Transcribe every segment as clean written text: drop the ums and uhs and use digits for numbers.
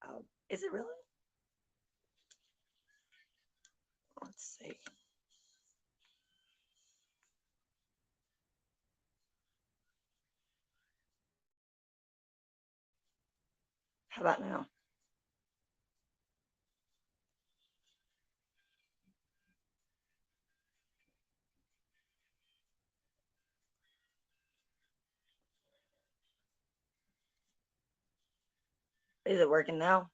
Oh, is it really? Let's see. How about now? Is it working now?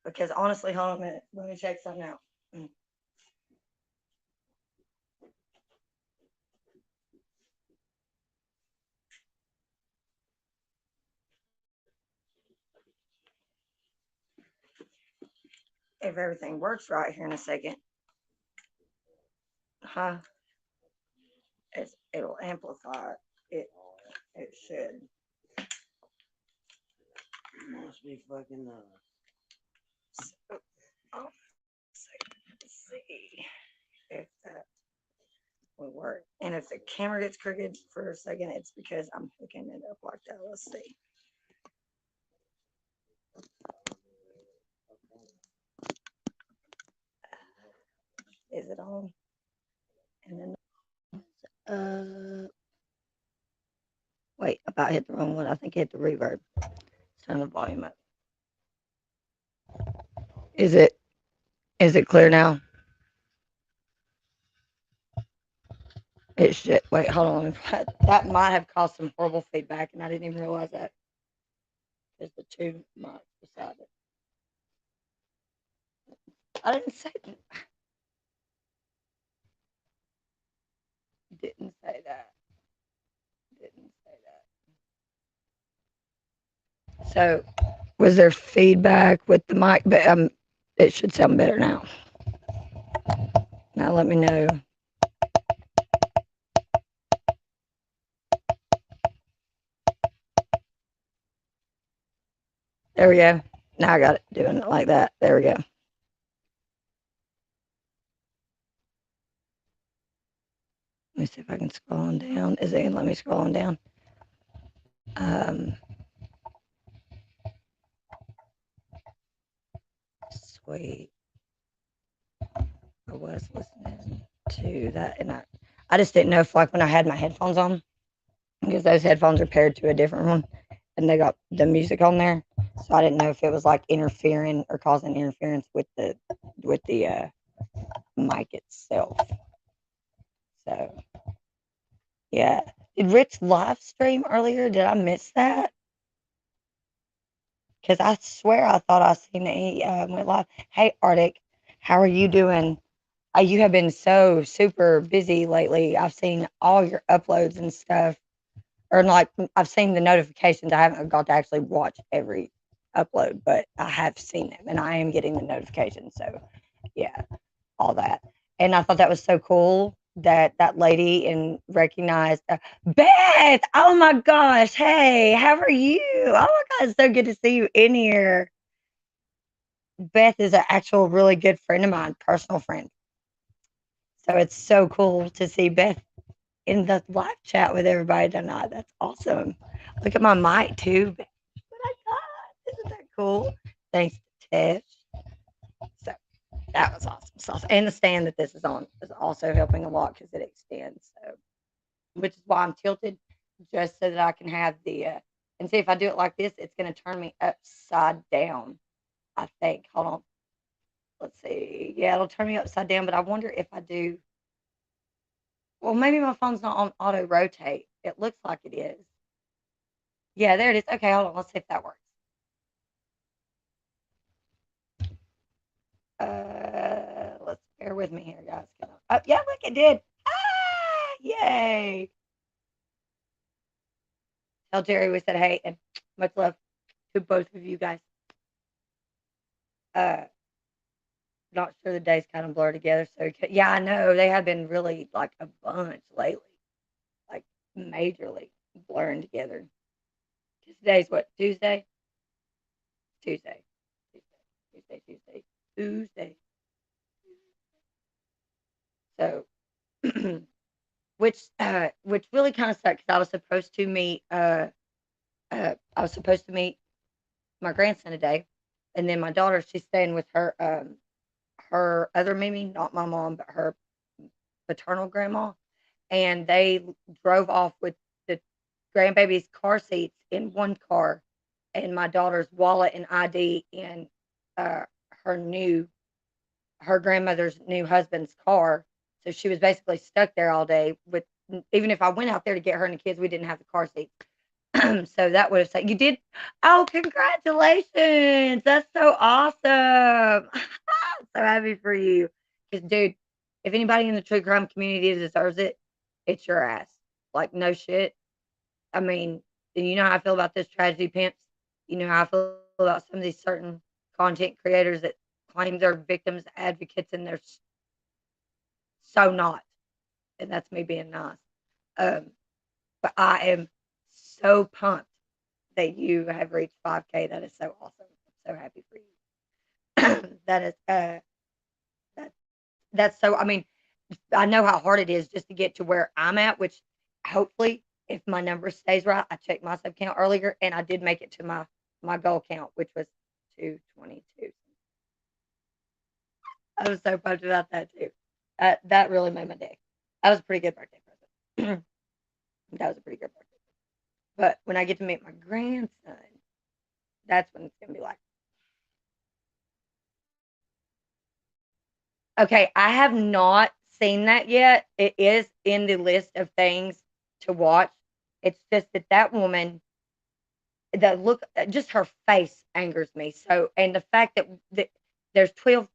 Because honestly, hold on a minute. Let me check something out. Mm. If everything works right here in a second, huh? It'll amplify it. It should. Must be fucking So, oh, let's see if that will work. And if the camera gets crooked for a second, it's because I'm hooking it up like that. Let's see. Is it on? And then, wait, I about hit the wrong one. I think I hit the reverb. Turn the volume up. Is it? Is it clear now? It should. Wait, hold on. That might have caused some horrible feedback, and I didn't even realize that. There's the two mics beside it. I didn't say. Didn't say that. Didn't say that. So, was there feedback with the mic? But it should sound better now. Now let me know. There we go. Now I got it doing it like that. There we go. Let me see if I can scroll on down. Is it going to let me scroll on down? Sweet. I was listening to that, and I just didn't know if, like, when I had my headphones on, because those headphones are paired to a different one, and they got the music on there, so I didn't know if it was like interfering or causing interference with the mic itself. So yeah, did Rich live stream earlier? Did I miss that? Because I swear I thought I seen that he went live. Hey Arctic, how are you doing? You have been so super busy lately. I've seen all your uploads and stuff, or like I've seen the notifications. I haven't got to actually watch every upload, but I have seen them, and I am getting the notifications. So yeah, all that. And I thought that was so cool that that lady and recognized Beth. Oh my gosh! Hey, how are you? Oh my God, it's so good to see you in here. Beth is an actual really good friend of mine, personal friend. So it's so cool to see Beth in the live chat with everybody tonight. That's awesome. Look at my mic too. Oh my God, isn't that cool? Thanks, Tish. So That was awesome sauce. And the stand that this is on is also helping a lot because it extends. So, which is why I'm tilted, just so that I can have the. And see if I do it like this, it's going to turn me upside down. I think. Hold on. Let's see. Yeah, it'll turn me upside down. But I wonder if I do. Well, maybe my phone's not on auto rotate. It looks like it is. Yeah, there it is. Okay, hold on. Let's see if that works. Let's bear with me here, guys. Oh, yeah, look, it did. Ah, yay! Tell Jerry we said hey and much love to both of you guys. Uh, not sure the days kind of blur together. So yeah, I know they have been really like a bunch lately, like majorly blurring together. Today's what, Tuesday? Tuesday, Tuesday. Tuesday. So, which really kind of sucked because I was supposed to meet my grandson today, and then my daughter, she's staying with her other Mimi, not my mom, but her paternal grandma, and they drove off with the grandbaby's car seats in one car, and my daughter's wallet and ID in uh, her new her grandmother's new husband's car. So she was basically stuck there all day with. Even if I went out there to get her and the kids, we didn't have the car seats. So that would have said you did. Oh, congratulations! That's so awesome. So happy for you. Because, dude, if anybody in the true crime community deserves it, it's your ass. Like, no shit. I mean, and you know how I feel about this tragedy pimps. You know how I feel about some of these certain content creators that claim they're victims advocates and they're so not. And that's me being nice. Um, but I am so pumped that you have reached 5K. That is so awesome. I'm so happy for you. That is that that's so. I mean, I know how hard it is just to get to where I'm at, which hopefully, if my number stays right, I checked my sub count earlier and I did make it to my goal count, which was 222. I was so pumped about that too. That really made my day. That was a pretty good birthday present. That was a pretty good birthday. But when I get to meet my grandson, that's when it's gonna be like, okay, I have not seen that yet. It is in the list of things to watch. It's just that that woman, the look, just her face angers me. So, and the fact that there's 12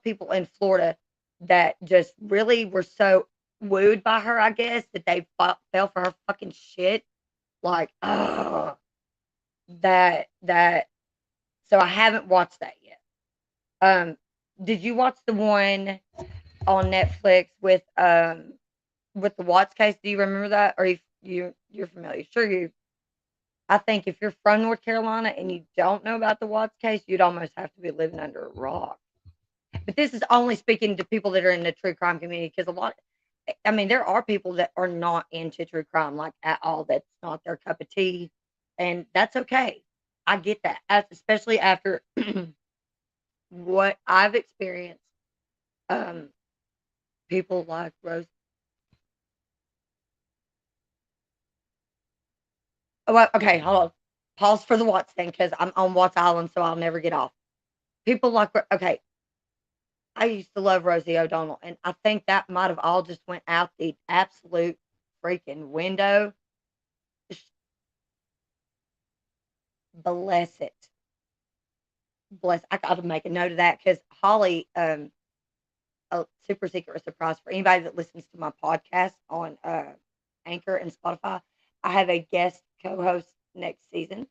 people in Florida that just really were so wooed by her, I guess, that they fell for her fucking shit. Like, oh, that. So I haven't watched that yet. Um, did you watch the one on Netflix with the Watts case? Do you remember that? Or you're familiar? Sure, you. I think if you're from North Carolina and you don't know about the Watts case, you'd almost have to be living under a rock. But this is only speaking to people that are in the true crime community because a lot. I mean, there are people that are not into true crime like at all. That's not their cup of tea, and that's okay. I get that, especially after what I've experienced. Um, People like Rose. Oh, well, okay, hold on. Pause for the Watts thing because I'm on Watts Island, so I'll never get off. People like, okay, I used to love Rosie O'Donnell, and I think that might have all just went out the absolute freaking window. Just bless it. Bless. I got to make a note of that because Holly, a super secret surprise for anybody that listens to my podcast on Anchor and Spotify. I have a guest co-host next season,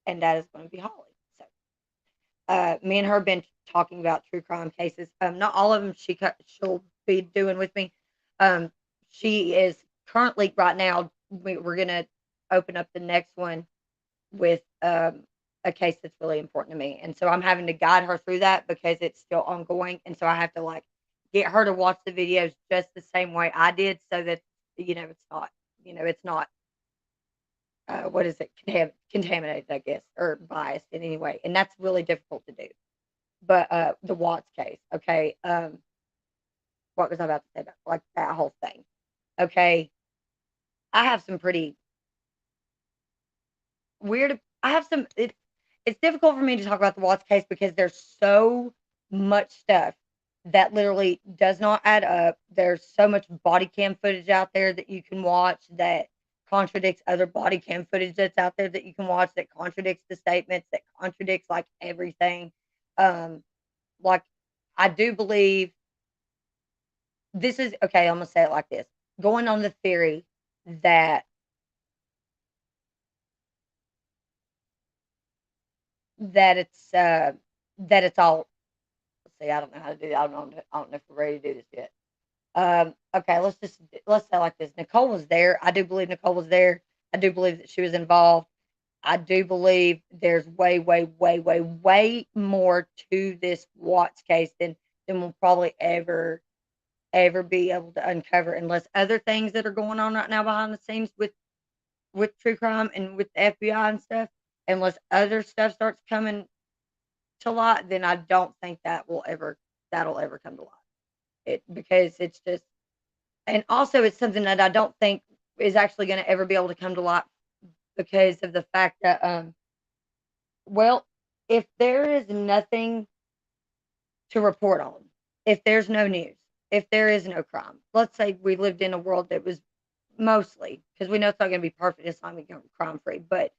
and that is going to be Holly. So, me and her have been talking about true crime cases. Not all of them she'll be doing with me. Um, she is currently right now. We're gonna open up the next one with a case that's really important to me, and so I'm having to guide her through that because it's still ongoing, and so I have to like get her to watch the videos just the same way I did, so that it's not what is it contaminated, I guess, or biased in any way, and that's really difficult to do. but the Watts case. Okay, what was I about to say about like that whole thing? Okay, I have some pretty weird. I have some. It's difficult for me to talk about the Watts case because there's so much stuff that literally does not add up. There's so much body cam footage out there that you can watch that contradicts other body cam footage that's out there that you can watch that contradicts the statements that contradicts like everything. Um, like I do believe this is okay. I'm gonna say it like this: going on the theory that that it's uh that it's all. See, I don't know how to do that. I don't know if we're ready to do this yet. Okay, let's say it like this. Nicole was there. I do believe Nicole was there. I do believe that she was involved. I do believe there's way, way, way, way, way more to this Watts case than we'll probably ever be able to uncover unless other things that are going on right now behind the scenes with true crime and with the FBI and stuff, unless other stuff starts coming to light, then I don't think that'll ever come to light. It because it's just and also it's something that I don't think is actually going to ever be able to come to light because of the fact that well, if there is nothing to report on, if there's no news, if there is no crime, let's say we lived in a world that was mostly because we know it's not going to be perfect, it's not going to be crime free, but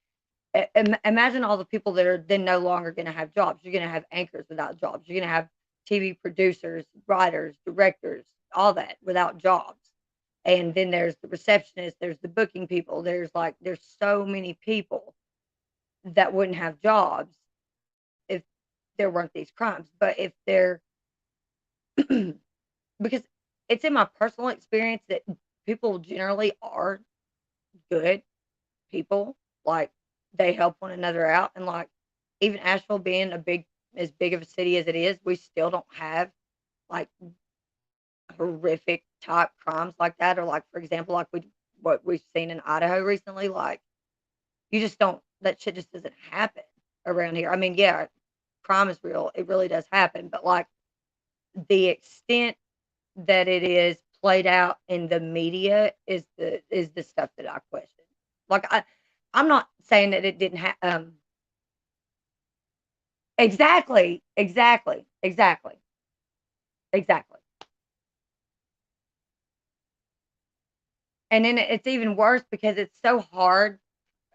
imagine all the people that are then no longer going to have jobs. You're going to have anchors without jobs. You're going to have TV producers, writers, directors, all that without jobs. And then there's the receptionist, there's the booking people. There's so many people that wouldn't have jobs if there weren't these crimes. But if they're because it's in my personal experience that people generally are good people. Like they help one another out, and like even Asheville being as big of a city as it is, we still don't have like horrific type crimes like that, or like for example, like what we've seen in Idaho recently. Like you just don't that shit just doesn't happen around here. I mean, yeah, crime is real; it really does happen, but like the extent that it is played out in the media is the stuff that I question. Like I'm not saying that it didn't happen. Exactly, exactly, exactly, exactly. And then it's even worse because it's so hard,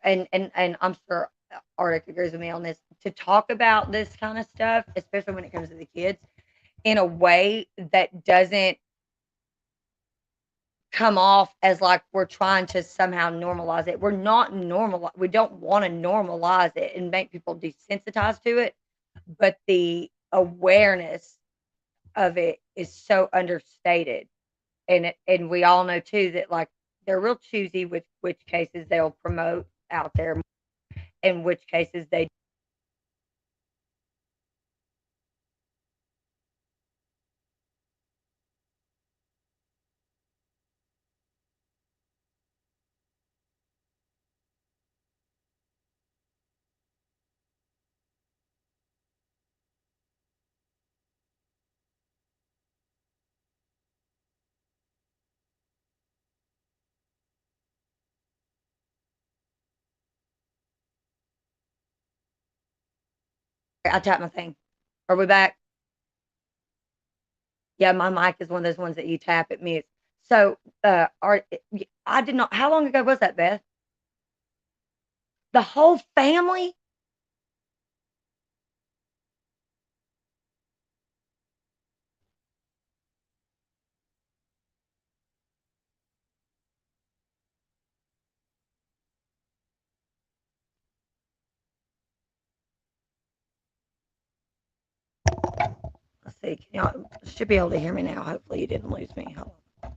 and I'm sure Arctic agrees with me on this, to talk about this kind of stuff, especially when it comes to the kids, in a way that doesn't come off as like we're trying to somehow normalize it. We're not normal. We don't want to normalize it and make people desensitized to it, but the awareness of it is so understated. And we all know too that like they're real choosy with which cases they'll promote out there and which cases they I tap my thing. Are we back? Yeah, my mic is one of those ones that you tap it mutes. So are I did not how long ago was that, Beth? The whole family? Let's see. Can y'all should be able to hear me now. Hopefully you didn't lose me. Hold on.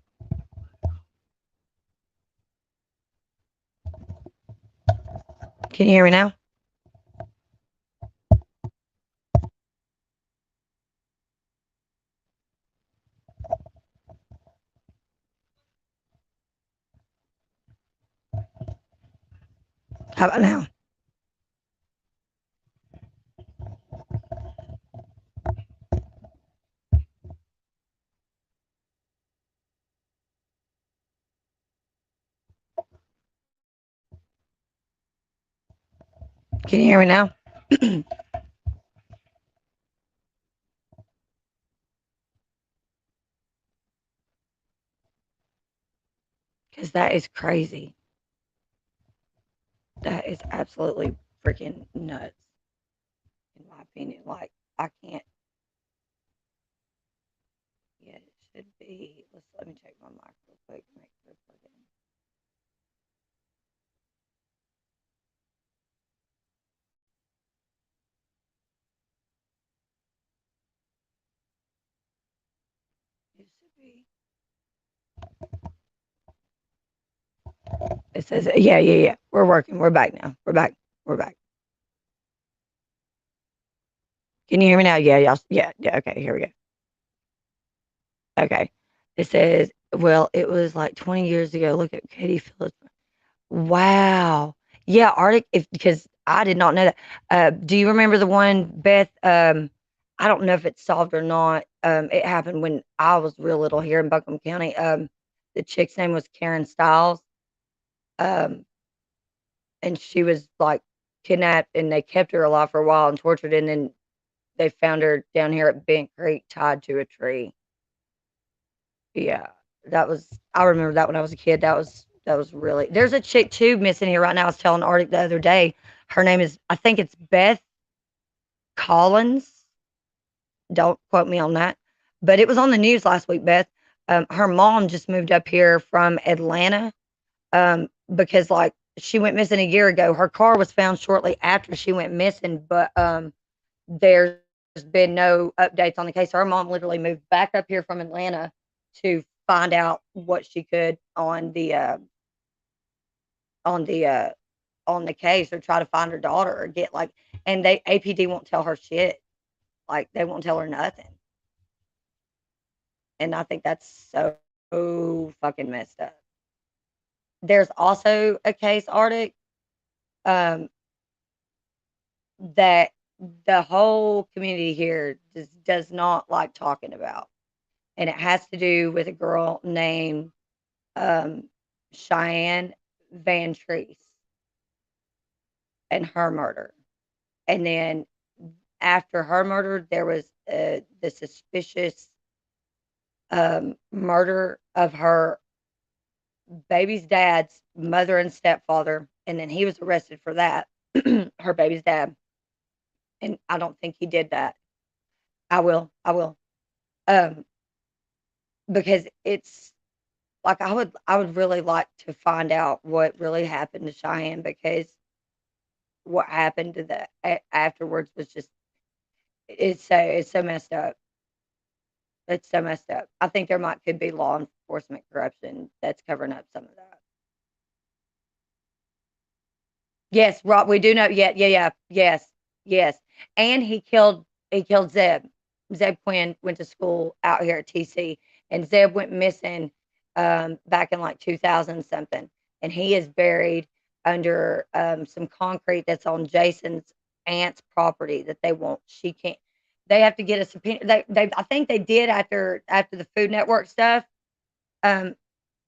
Can you hear me now? How about now? Can you hear me now? Because that is crazy. That is absolutely freaking nuts, in my opinion. Like, I can't. Yeah, it should be. Let me check my mic real quick. Make sure it's working. It should be. It says, yeah, yeah, yeah. We're working. We're back now. We're back. We're back. Can you hear me now? Yeah, y'all. Yeah, yeah. Okay, here we go. Okay. It says, well, it was like 20 years ago. Look at Katie Phillips. Wow. Yeah, Arctic, if because I did not know that. Do you remember the one, Beth? I don't know if it's solved or not. It happened when I was real little here in Buncombe County. The chick's name was Karen Stiles. Um, and she was like kidnapped and they kept her alive for a while and tortured, and then they found her down here at Bent Creek tied to a tree. Yeah, that was I remember that when I was a kid. That was really there's a chick too missing here right now. I was telling Arctic the other day. Her name is I think it's Beth Collins. Don't quote me on that. But it was on the news last week, Beth. Her mom just moved up here from Atlanta because like she went missing a year ago. Her car was found shortly after she went missing, but there's been no updates on the case. Her mom literally moved back up here from Atlanta to find out what she could on the uh on the case or try to find her daughter or get like and they APD won't tell her shit. Like they won't tell her nothing. And I think that's so fucking messed up. There's also a case, Arctic, um, that the whole community here does not like talking about. And it has to do with a girl named um, Cheyenne Van Treese and her murder. And then after her murder, there was the suspicious murder of her baby's dad's mother and stepfather. And then he was arrested for that, her baby's dad. And I don't think he did that. I will. I will. Um, because it's like I would really like to find out what really happened to Cheyenne because what happened to the afterwards was just it's so messed up. It's so messed up. I think there might could be law enforcement corruption that's covering up some of that. Yes, Rob, we do know. Yeah, yeah, yeah. Yes, yes. And he killed Zeb. Zeb Quinn went to school out here at TC, and Zeb went missing back in like 2000 something, and he is buried under some concrete that's on Jason's aunt's property that they won't. She can't. They have to get a subpoena. They I think they did after the Food Network stuff. Um,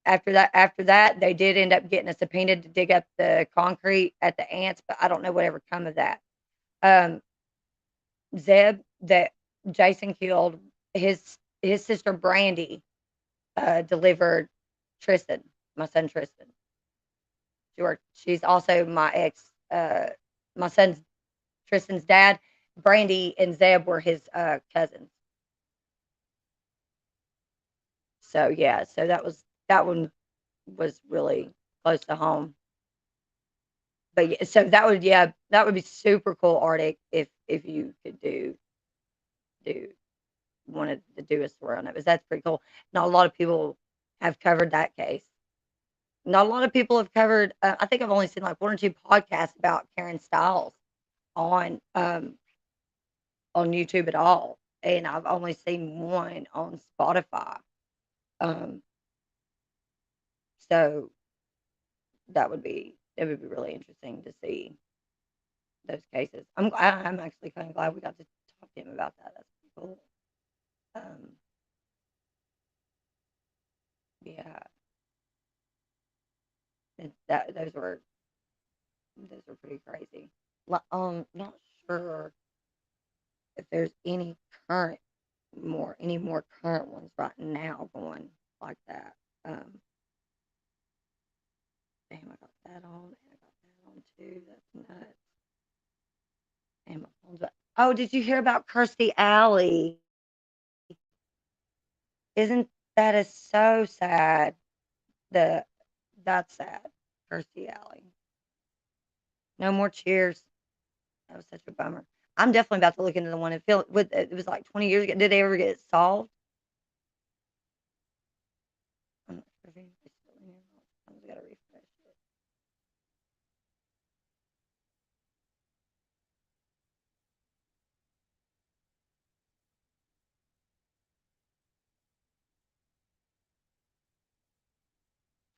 after that, they did end up getting a subpoena to dig up the concrete at the ants, but I don't know whatever come of that. Um, Zeb that Jason killed, his sister Brandy delivered Tristan, my son Tristan. She's also my son's Tristan's dad. Brandy and Zeb were his cousins. So yeah, so that one was really close to home. But yeah, so that would be super cool, Arctic, if you could do wanted to do a story on it, because that's pretty cool. Not a lot of people have covered that case. Not a lot of people have covered. I think I've only seen like one or two podcasts about Karen Stiles on on YouTube at all, and I've only seen one on Spotify. Um, so that would be really interesting to see those cases. I'm actually kind of glad we got to talk to him about that. That's pretty cool. Um, yeah, that those were pretty crazy. Not sure if there's any more current ones right now going like that. Um, damn, I got that on, and I got that on too. That's nuts. And my phone's up. Oh, did you hear about Kirstie Alley? Isn't that is so sad? The That's sad. Kirstie Alley. No more cheers. That was such a bummer. I'm definitely about to look into the one. It was like 20 years ago. Did they ever get it solved? I'm not sure if anybody's still in here. I just gotta refresh it.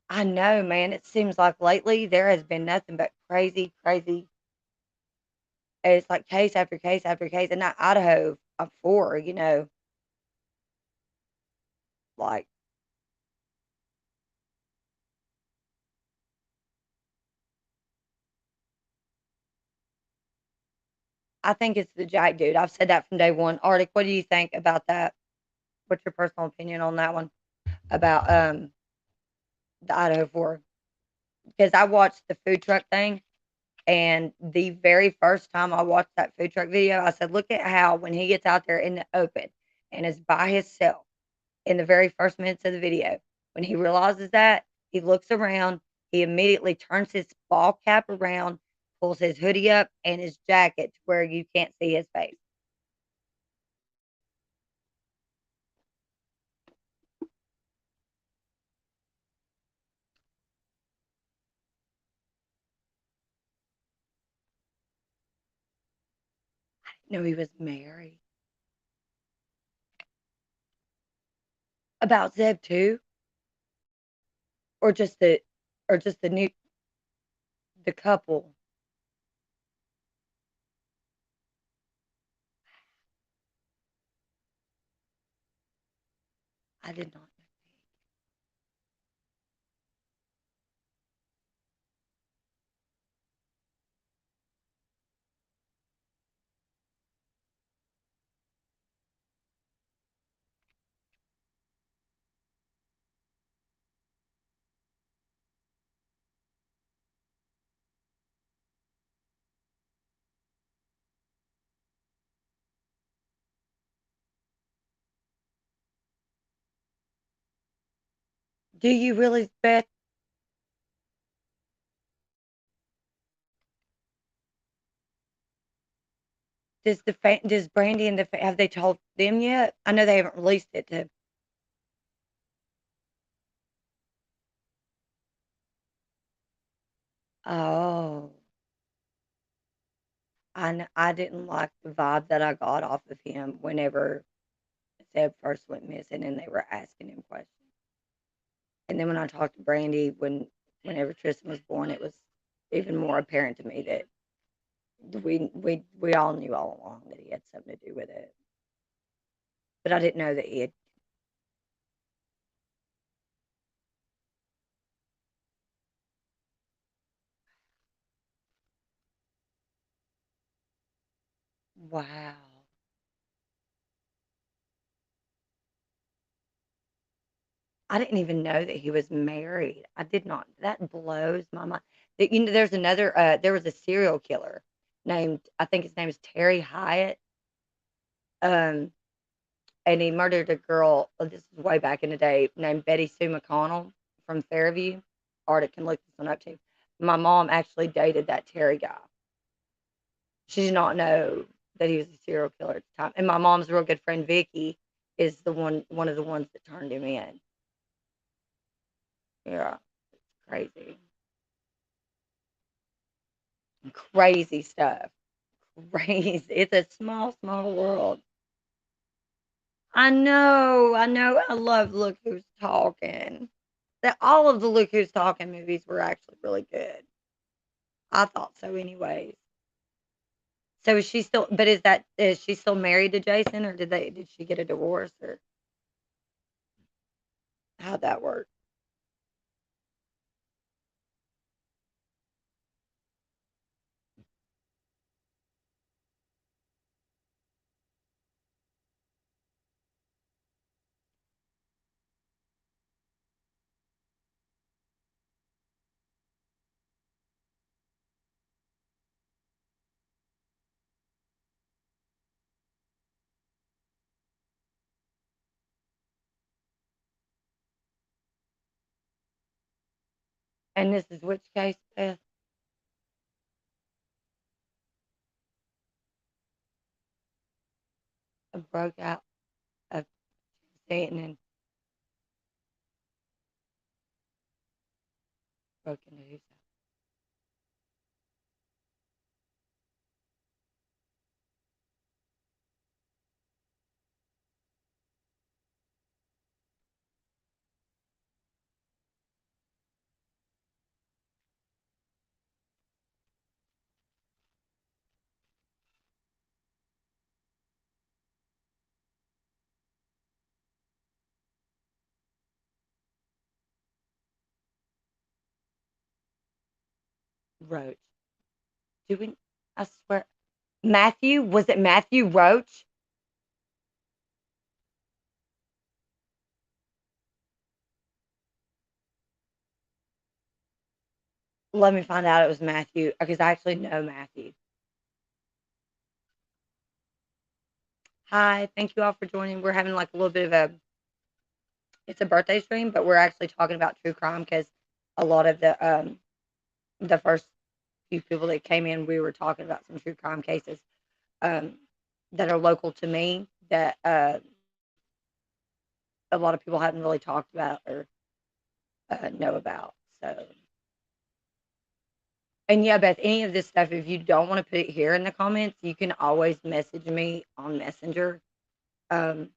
I know, man. It seems like lately there has been nothing but crazy, crazy. It's like case after case after case. And not Idaho, four, like I think it's the Jack dude. I've said that from day one. Arctic, what do you think about that? What's your personal opinion on that one? About the Idaho four? Because I watched the food truck thing. And the very first time I watched that food truck video, I said, look at how when he gets out there in the open and is by himself in the very first minutes of the video, when he realizes that, he looks around, he immediately turns his ball cap around, pulls his hoodie up and his jacket to where you can't see his face. No, he was married. About Zeb too, or just the, or just the couple. I did not know. Do you really, Beth? Does Brandy and have they told them yet? I know they haven't released it to. Oh, I didn't like the vibe that I got off of him whenever Seb first went missing and they were asking him questions. And then when I talked to Brandy whenever Tristan was born, it was even more apparent to me that we all knew all along that he had something to do with it. But I didn't know that he had. Wow. I didn't even know that he was married. I did not. That blows my mind. There's another. There was a serial killer named. I think his name is Terry Hyatt. Um, and he murdered a girl. This is way back in the day, named Betty Sue McConnell from Fairview. Arctic can look this one up too. My mom actually dated that Terry guy. She did not know that he was a serial killer at the time. And my mom's real good friend Vicky is one of the ones that turned him in. Yeah, crazy. Crazy stuff. Crazy. It's a small, small world. I know. I love Look Who's Talking. That all of the Look Who's Talking movies were actually really good. I thought so, anyways. So is she still? But is she still married to Jason, or did she get a divorce, or how'd that work? And this is which case, Beth? Broke out of Satan and broke into whose house? Roach. Do we? I swear. Matthew? Was it Matthew Roach? Let me find out it was Matthew because I actually know Matthew. Hi, thank you all for joining. We're having like a little bit of a it's a birthday stream, but we're actually talking about true crime because a lot of the first few people that came in, we were talking about some true crime cases um that are local to me that a lot of people hadn't really talked about or know about. So, and yeah, Beth, any of this stuff, if you don't want to put it here in the comments, you can always message me on Messenger, um,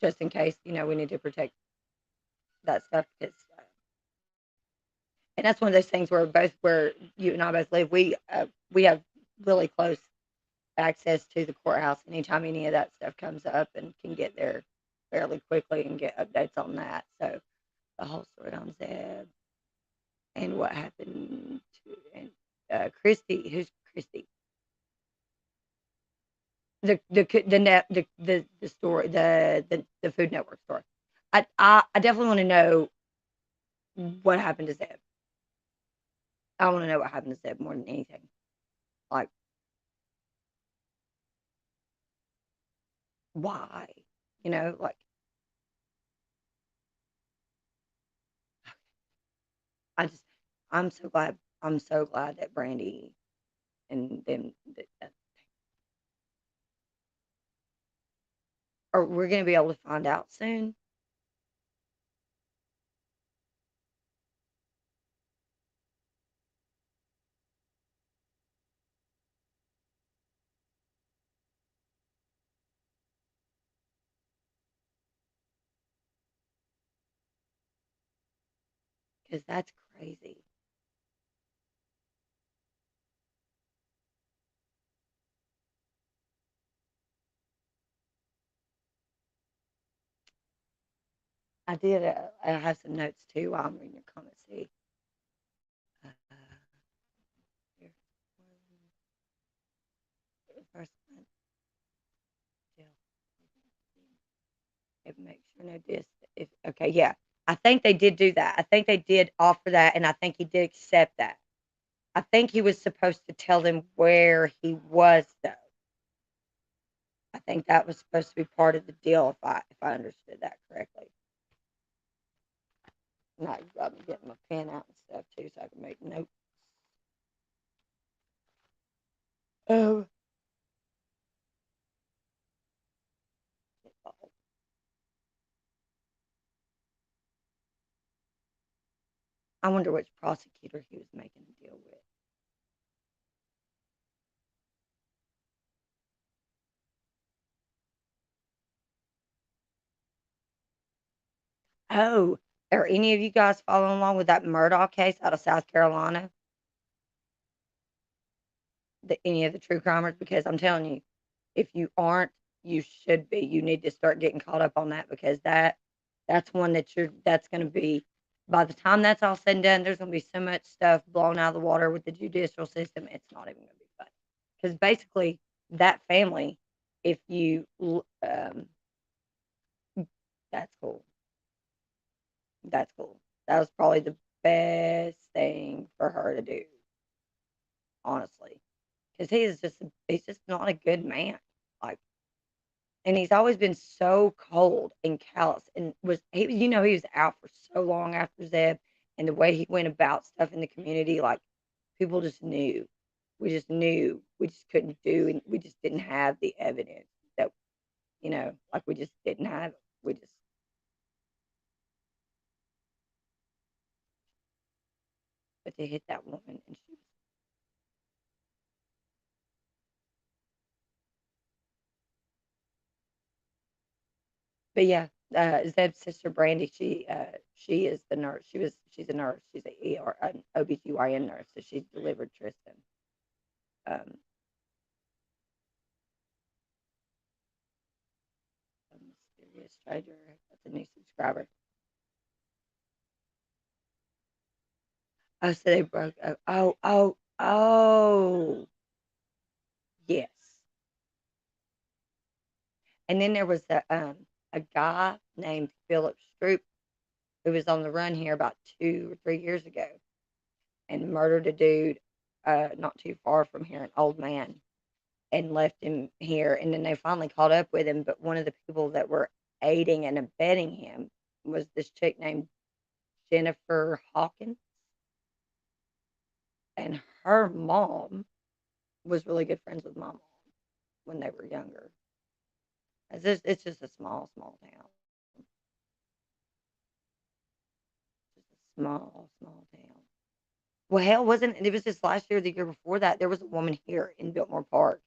just in case we need to protect that stuff. Because, and that's one of those things where you and I both live, we have really close access to the courthouse anytime any of that stuff comes up, and can get there fairly quickly and get updates on that. So the whole story on Zeb and what happened to and Christy, who's Christy, the story, the Food Network story. I definitely want to know what happened to Zeb. I want to know what happened to Zeb more than anything. Like, why? Like, I just, I'm so glad. I'm so glad that Brandy and them are we're gonna be able to find out soon. Because that's crazy. I did. I have some notes too while I'm reading your comments. See, uh, here, first one, jail. Make sure no dis. If okay, yeah, I think they did do that. I think they did offer that, and I think he did accept that. I think he was supposed to tell them where he was, though. I think that was supposed to be part of the deal, if I understood that correctly. Now you got me getting my pen out and stuff too, so I can make notes. Oh, I wonder which prosecutor he was making a deal with. Oh, are any of you guys following along with that Murdaugh case out of South Carolina? Any of the true crimers? Because I'm telling you, if you aren't, you should be. You need to start getting caught up on that because that's one that's going to be by the time that's all said and done, there's going to be so much stuff blown out of the water with the judicial system. It's not even going to be fun because basically that family, if you that's cool. That's cool. That was probably the best thing for her to do, honestly, because he's just not a good man. Like, and he's always been so cold and callous, and he was out for so long after Zeb, and the way he went about stuff in the community, like people just knew. We just knew we just couldn't do, and we just didn't have the evidence that like we just didn't have it. We just, but to hit that woman, and she, but yeah, Zeb's sister Brandy, she is the nurse. She's a nurse. She's an OBGYN nurse, so she delivered Tristan. Um, a mysterious stranger. That's a new subscriber. Oh, so they broke up. Oh, yes. And then there was a guy named Philip Stroop who was on the run here about 2 or 3 years ago and murdered a dude not too far from here, an old man, and left him here. And then they finally caught up with him. But one of the people that were aiding and abetting him was this chick named Jennifer Hawkins, and her mom was really good friends with my mom when they were younger. It's just a small town. Just a small town. Well, hell, wasn't it? It was just last year, the year before that. There was a woman here in Biltmore Park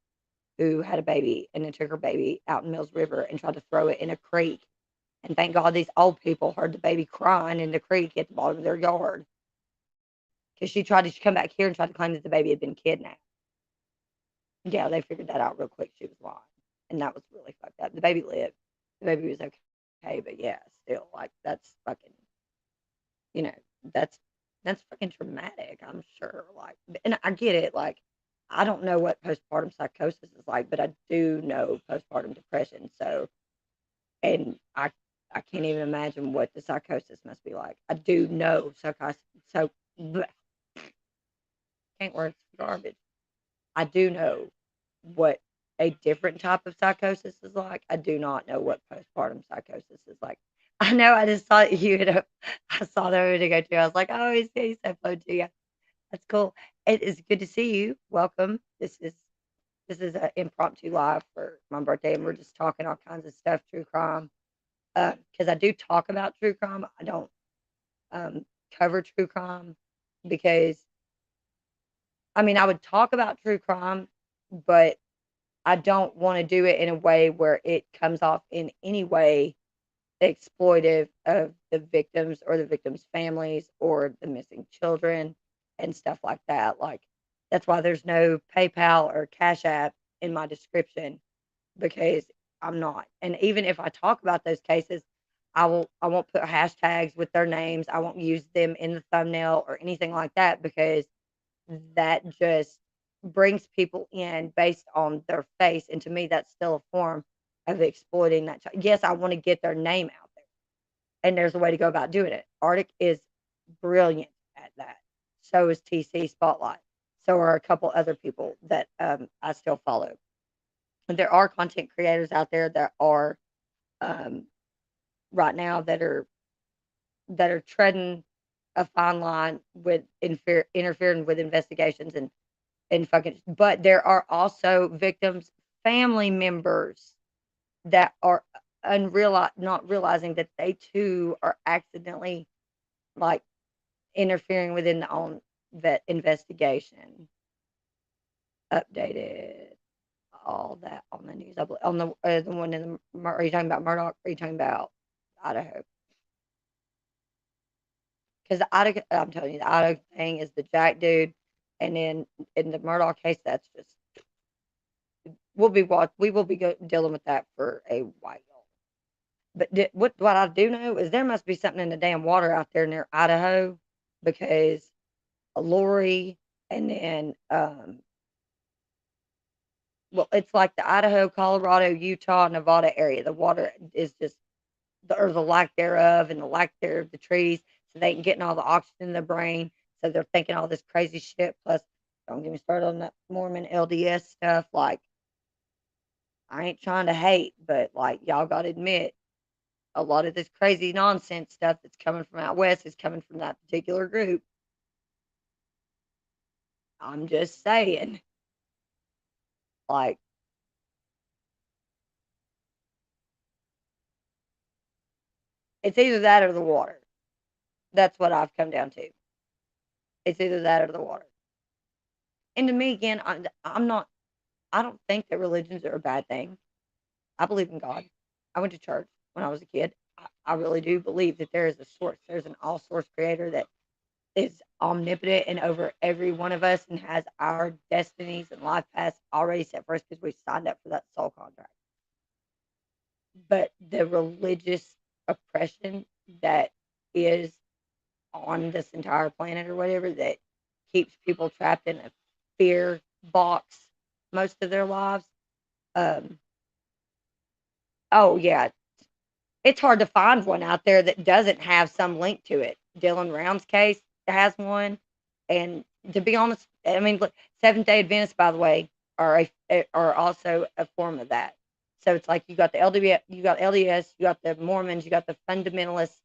who had a baby and then took her baby out in Mills River and tried to throw it in a creek. And thank God these old people heard the baby crying in the creek at the bottom of their yard because she tried to come back here and tried to claim that the baby had been kidnapped. Yeah, they figured that out real quick. She was lying, and that was really fucked up. The baby lived. The baby was okay, but yeah, still, like that's fucking, you know, that's that's fucking traumatic. I'm sure. Like, and I get it. Like, I don't know what postpartum psychosis is like, but I do know postpartum depression. So, and I can't even imagine what the psychosis must be like. I do know psychosis. So, bleh, can't words garbage. I do know what a different type of psychosis is like. I do not know what postpartum psychosis is like. I know I just saw you had I saw that a minute ago too. I was like, oh, he's so flow to you. That's cool. It is good to see you. Welcome. This is an impromptu live for my birthday, and we're just talking all kinds of stuff, true crime. Because I do talk about true crime. I don't um, cover true crime because I mean I would talk about true crime, but I don't want to do it in a way where it comes off in any way exploitive of the victims or the victims' families or the missing children and stuff like that. Like that's why there's no PayPal or Cash App in my description because I'm not. And even if I talk about those cases, I won't put hashtags with their names. I won't use them in the thumbnail or anything like that because that just brings people in based on their face. And to me, that's still a form of exploiting that child. Yes, I want to get their name out there, and there's a way to go about doing it. Arctic is brilliant at that. So is TC Spotlight. So are a couple other people that I still follow. And there are content creators out there that are um, right now that are treading a fine line with interfering with investigations and fucking, but there are also victims family members that are not realizing that they too are accidentally like interfering within the own vet investigation. Updated all that on the news. On the one in the, are you talking about Murdoch? Or are you talking about Idaho? Because the Idaho, I'm telling you, the Idaho thing is the Jack dude, and then in the Murdoch case, that's just we will be dealing with that for a while. But what I do know is there must be something in the damn water out there near Idaho because Lori and then well, it's like the Idaho, Colorado, Utah, Nevada area. The water is just or the lack thereof, and the lack there of the trees, so they ain't getting all the oxygen in the brain. So they're thinking all this crazy shit. Plus, don't get me started on that Mormon LDS stuff. Like, I ain't trying to hate, but like, y'all got to admit, a lot of this crazy nonsense stuff that's coming from out west is coming from that particular group. I'm just saying, like, it's either that or the water. That's what I've come down to. It's either that or the water. And to me, again, I'm not. I don't think that religions are a bad thing. I believe in God. I went to church when I was a kid. I really do believe that there is a source. There's an all source creator that is omnipotent and over every one of us and has our destinies and life paths already set for us because we signed up for that soul contract. But the religious oppression that is on this entire planet or whatever that keeps people trapped in a fear box most of their lives. Um, oh yeah, it's hard to find one out there that doesn't have some link to it. Dylan Round's case has one, and to be honest, I mean, look, Seventh Day Adventists, by the way, are also a form of that. So it's like you got the LDS, you got LDS, you got the Mormons, you got the fundamentalist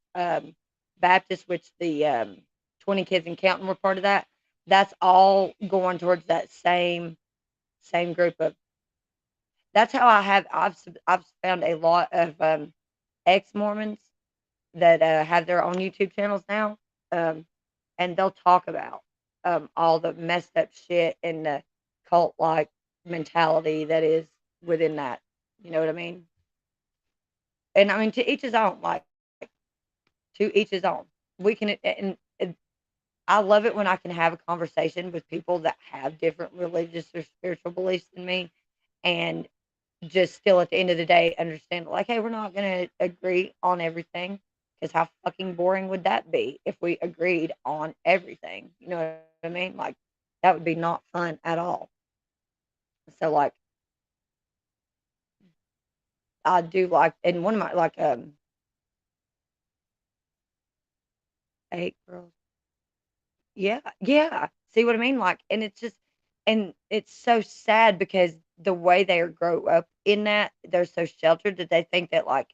Baptists, which the 20 Kids and Counting were part of that. That's all going towards that same group of. That's how I've found a lot of ex Mormons that have their own YouTube channels now, um, and they'll talk about all the messed up shit and the cult like mentality that is within that. You know what I mean? And I mean, to each his own. Like, to each his own. We can, and I love it when I can have a conversation with people that have different religious or spiritual beliefs than me, and just still at the end of the day understand, like, hey, we're not going to agree on everything, because how fucking boring would that be if we agreed on everything? You know what I mean? Like, that would be not fun at all. So like, I do like, and one of my like 8 girls. Yeah, yeah. See what I mean? Like, and it's just, and it's so sad because the way they grow up in that, they're so sheltered that they think that like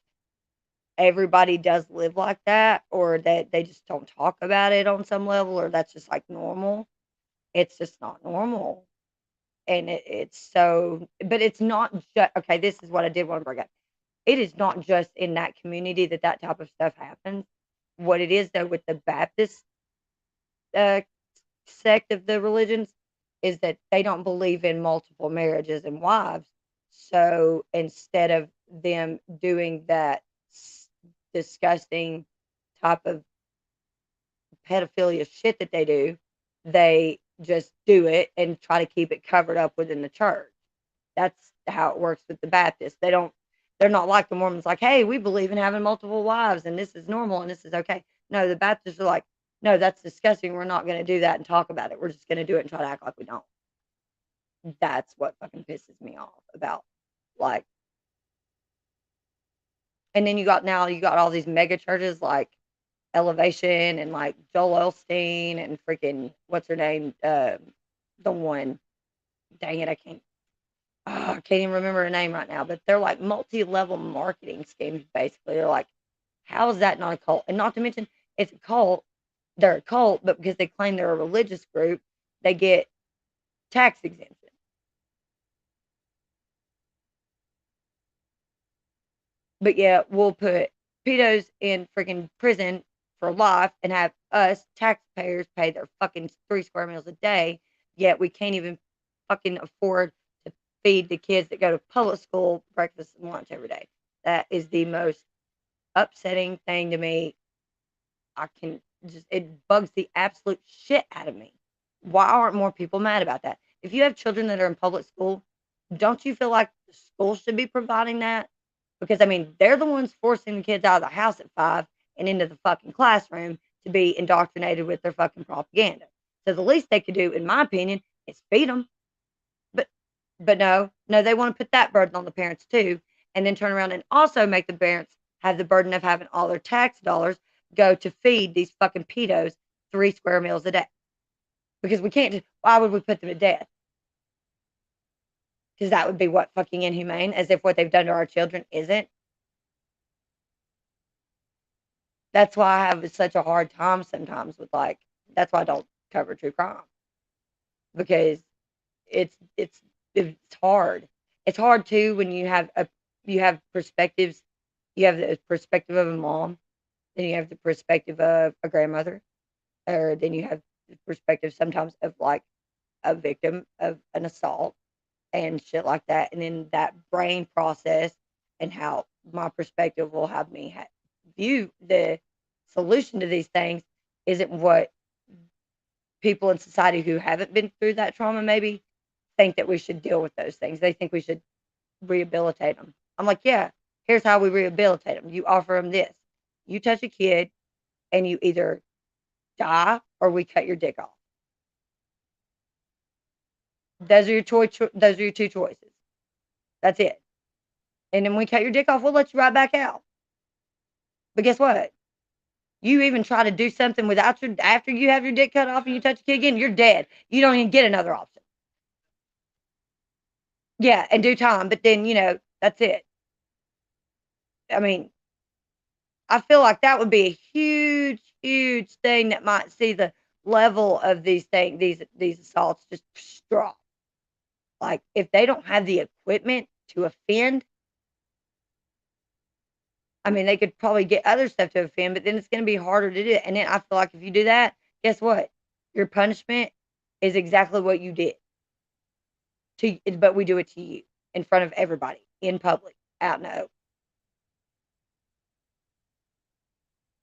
everybody does live like that, or that they just don't talk about it on some level, or that's just like normal. It's just not normal. And it's so, but it's not just, okay, this is what I did want to bring up. It is not just in that community that that type of stuff happens. What it is, though, with the Baptist uh, sect of the religions is that they don't believe in multiple marriages and wives. So instead of them doing that disgusting type of pedophilia shit that they do, they just do it and try to keep it covered up within the church. That's how it works with the Baptists. They're not like the Mormons, like, hey, we believe in having multiple wives and this is normal and this is okay. No, the Baptists are like, no, that's disgusting. We're not going to do that and talk about it. We're just going to do it and try to act like we don't. That's what fucking pisses me off about, like, and then you got all these mega churches like Elevation and like Joel Osteen and freaking what's her name, the one. Dang it, I can't even remember her name right now. But they're like multi-level marketing schemes. Basically, they're like, how is that not a cult? And not to mention, it's a cult. They're a cult, but because they claim they're a religious group, they get tax exemption. But yeah, we'll put pedos in freaking prison for life and have us taxpayers pay their fucking 3 square meals a day. Yet we can't even fucking afford to feed the kids that go to public school breakfast and lunch every day. That is the most upsetting thing to me. I can just, it bugs the absolute shit out of me. Why aren't more people mad about that? If you have children that are in public school, don't you feel like the school should be providing that? Because I mean, they're the ones forcing the kids out of the house at 5 and into the fucking classroom to be indoctrinated with their fucking propaganda. So the least they could do, in my opinion, is feed them. But no, they want to put that burden on the parents too, and then turn around and also make the parents have the burden of having all their tax dollars go to feed these fucking pedos 3 square meals a day. Because we can't just, why would we put them to death? Because that would be what, fucking inhumane, as if what they've done to our children isn't. That's why I have such a hard time sometimes with like. That's why I don't cover true crime because it's it's it's hard. It's hard too when you have perspectives. You have the perspective of a mom, then you have the perspective of a grandmother, or then you have the perspective sometimes of like a victim of an assault and shit like that. And then that brain process and how my perspective will have me view the solution to these things isn't what people in society who haven't been through that trauma maybe think that we should deal with those things. They think we should rehabilitate them. I'm like, yeah, here's how we rehabilitate them. You offer them this. You touch a kid and you either die or we cut your dick off. Those are your those are your two choices. That's it. And then we cut your dick off, we'll let you right back out. But guess what? You even try to do something without your after you have your dick cut off and you touch a kid again, you're dead. You don't even get another option. Yeah, in due time. But then, that's it. I mean, I feel like that would be a huge, huge thing that might see the level of these things, these assaults just drop. Like if they don't have the equipment to offend, I mean, they could probably get other stuff to offend, but then it's going to be harder to do it. And then I feel like if you do that, guess what? Your punishment is exactly what you did but we do it to you in front of everybody in public, out in the open,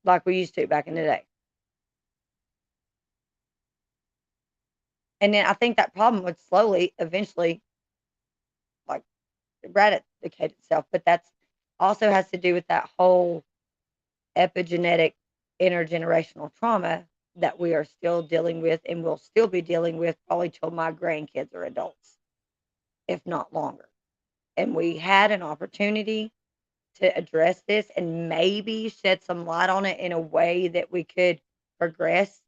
like we used to back in the day. And then I think that problem would slowly, eventually, like eradicate itself. But that's also has to do with that whole epigenetic intergenerational trauma that we are still dealing with and will still be dealing with probably till my grandkids are adults, if not longer. And we had an opportunity to address this and maybe shed some light on it in a way that we could progress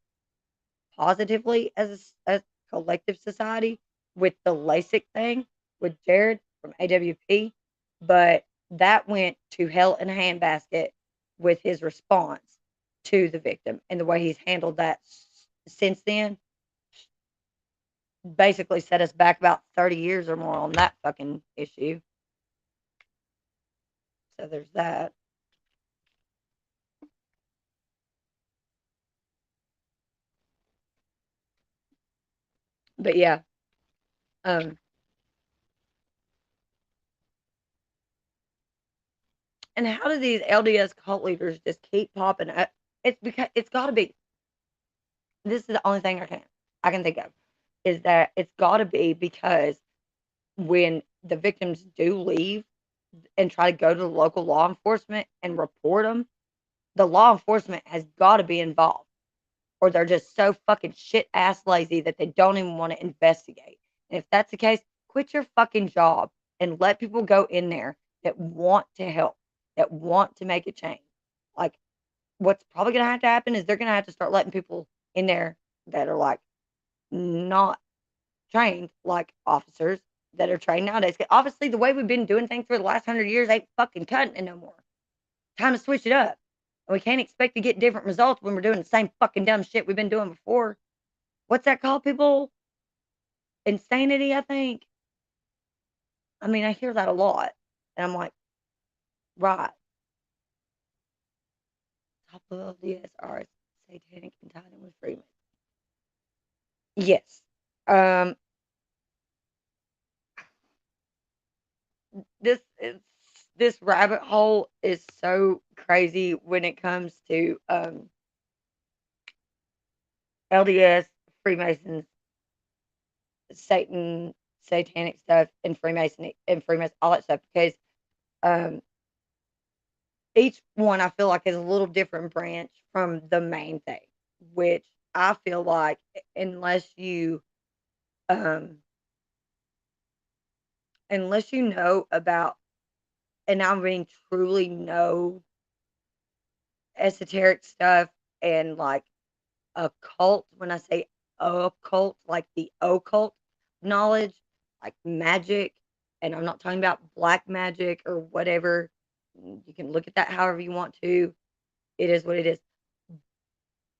positively as a collective society with the LASIK thing with Jared from AWP. But that went to hell in a handbasket with his response to the victim and the way he's handled that since then basically set us back about 30 years or more on that fucking issue. So there's that. But yeah, um, and how do these LDS cult leaders just keep popping up? It's because it's got to be. This is the only thing I can think of is that it's got to be because when the victims do leave and try to go to the local law enforcement and report them, the law enforcement has got to be involved, or they're just so fucking shit ass lazy that they don't even want to investigate. And if that's the case, quit your fucking job and let people go in there that want to help, that want to make a change. Like, what's probably going to have to happen is they're going to have to start letting people in there that are like not trained like officers that are trained nowadays. 'Cause obviously, the way we've been doing things for the last 100 years ain't fucking cutting it no more. Time to switch it up. And we can't expect to get different results when we're doing the same fucking dumb shit we've been doing before. What's that called, people? Insanity, I think. I mean, I hear that a lot. And I'm like, right. Top of the SR satanic and tied in with Freeman. Yes. Um, this is this rabbit hole is so crazy when it comes to LDS, Freemasons, Satan, satanic stuff, and Freemason, all that stuff. Because um, each one I feel like is a little different branch from the main thing, which I feel like unless you um, unless you know about, and I mean truly know esoteric stuff and like occult. When I say occult, like the occult knowledge, like magic, and I'm not talking about black magic or whatever. You can look at that however you want to. It is what it is.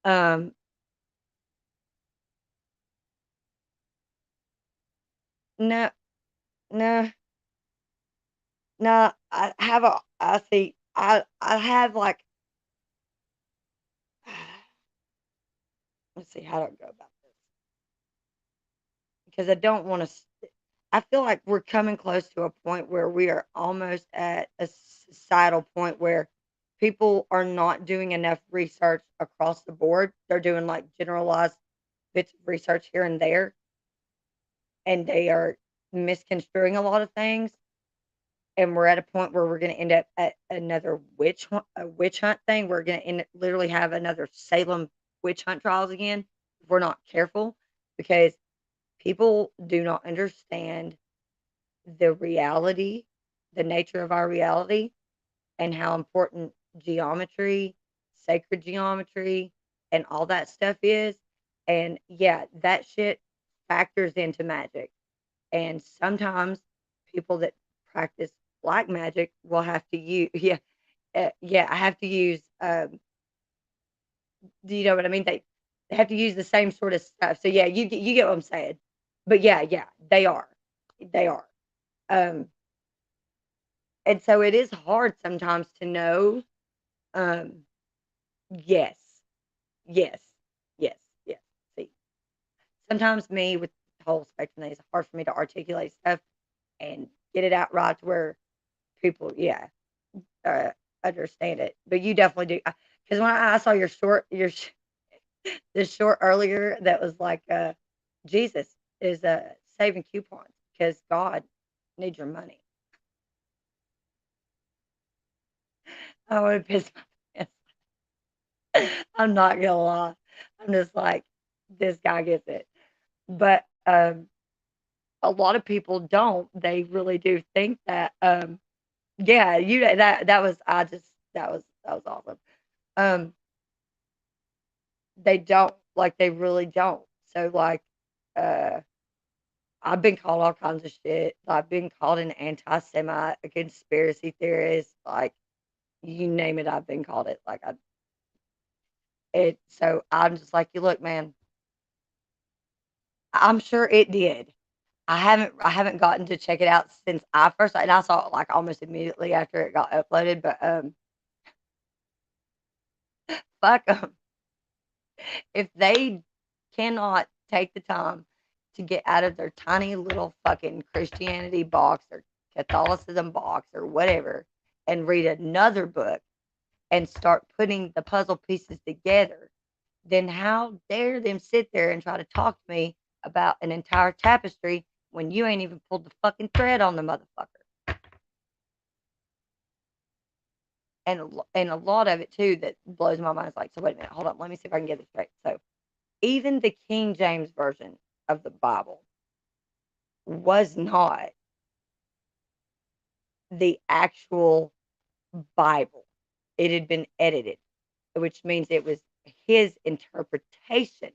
Um, no, no, no. I see. I have like. Let's see how do I go about this because I don't want to. I feel like we're coming close to a point where we are almost at a societal point where people are not doing enough research across the board. They're doing like generalized bits of research here and there, and they are misconstruing a lot of things. And we're at a point where we're going to end up at another a witch hunt thing. We're going to literally have another Salem witch hunt trials again if we're not careful because people do not understand the reality, the nature of our reality, and how important geometry, sacred geometry, and all that stuff is. And yeah, that shit factors into magic. And sometimes people that practice black magic will have to use, yeah, I have to use, do you know what I mean? They have to use the same sort of stuff. So yeah, you get what I'm saying. But yeah, yeah, they are. Um, and so it is hard sometimes to know. Um, yes, yes, yes, yes. See, sometimes me with the whole spectrum thing, it's hard for me to articulate stuff and get it out right to where people, yeah, uh, understand it. But you definitely do. Because when I saw this short earlier that was like, Jesus is saving coupons because God needs your money. I would piss my pants. I'm not gonna lie. I'm just like, this guy gets it. But a lot of people don't. They really do think that. Yeah, that was I just that was awesome. Um, they don't like they really don't. So like, uh, I've been called all kinds of shit. I've been called an anti-Semite, a conspiracy theorist, like you name it, I've been called it. Like so I'm just like, you look, man, I'm sure it did. I haven't gotten to check it out since I first and I saw it like almost immediately after it got uploaded, but fuck 'em. If they cannot take the time to get out of their tiny little fucking Christianity box or Catholicism box or whatever and read another book and start putting the puzzle pieces together, then how dare them sit there and try to talk to me about an entire tapestry when you ain't even pulled the fucking thread on the motherfucker? And a lot of it too that blows my mind is like, so wait a minute, hold on, let me see if I can get this straight. So even the King James version of the Bible was not the actual Bible. It had been edited, which means it was his interpretation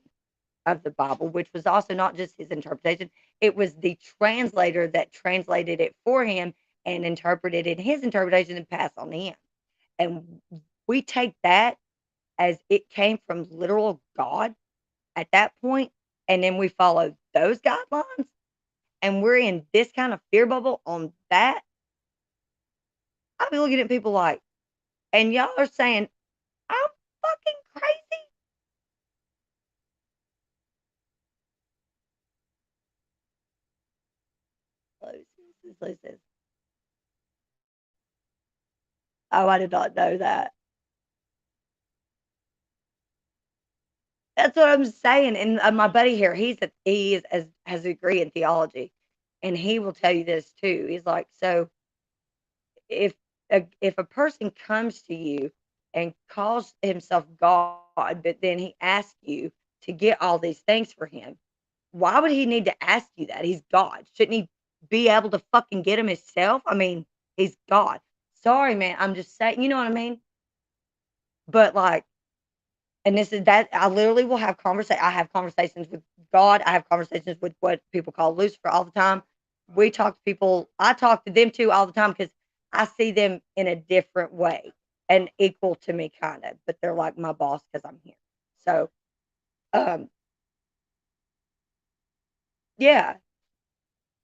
of the Bible, which was also not just his interpretation, it was the translator that translated it for him and interpreted it in his interpretation and passed on to him. And we take that as it came from literal God at that point, and then we follow those guidelines, and we're in this kind of fear bubble on that. I'll be looking at people like, and y'all are saying, I'm fucking crazy. Lucy's. Oh, I did not know that. That's what I'm saying. And my buddy here, he is as has a degree in theology, and he will tell you this too. He's like, so if if a person comes to you and calls himself God, but then he asks you to get all these things for him, why would he need to ask you that? He's God. Shouldn't he be able to fucking get him himself? I mean, he's God. Sorry, man. I'm just saying, you know what I mean? But like, and this is that I literally will have I have conversations with God. I have conversations with what people call Lucifer all the time. We talk to people. I talk to them too all the time because I see them in a different way. and equal to me, kind of, but they're like my boss because I'm here. So, um, yeah,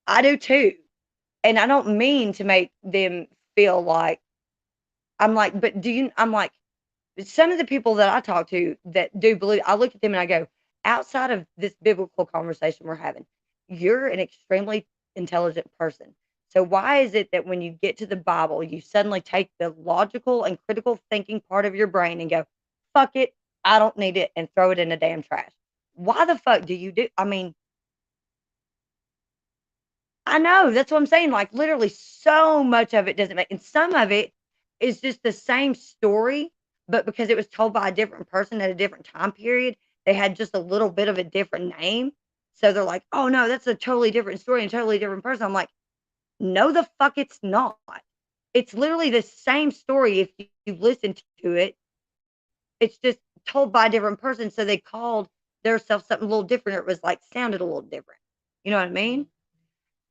I do too. And I don't mean to make them feel like I'm like, but do you, I'm like, some of the people that I talk to that do believe, I look at them and I go, outside of this biblical conversation we're having, you're an extremely intelligent person. So why is it that when you get to the Bible, you suddenly take the logical and critical thinking part of your brain and go, fuck it, I don't need it, and throw it in the damn trash? Why the fuck do you do? I mean, I know, that's what I'm saying, like, literally so much of it doesn't make, and some of it is just the same story, but because it was told by a different person at a different time period, they had just a little bit of a different name, so they're like, "Oh, no, that's a totally different story and totally different person." I'm like, "No, the fuck it's not. It's literally the same story if you listen to it, it's just told by a different person, so they called theirself something a little different, or it was, like, sounded a little different." You know what I mean?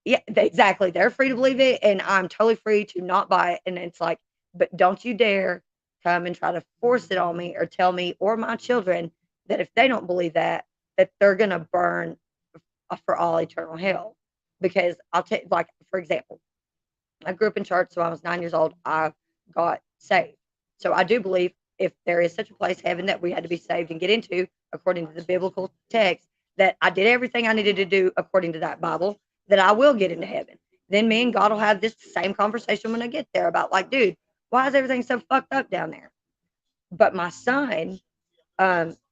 Yeah, exactly. They're free to believe it, and I'm totally free to not buy it. And it's like, but don't you dare come and try to force it on me or tell me or my children that if they don't believe that, that they're gonna burn for all eternal hell. Because I'll take, like, for example, I grew up in church, so I was 9 years old. I got saved. So I do believe if there is such a place, heaven, that we had to be saved and get into, according to the biblical text, that I did everything I needed to do according to that Bible, that I will get into heaven. Then me and God will have this same conversation when I get there about, like, dude, why is everything so fucked up down there? But my son,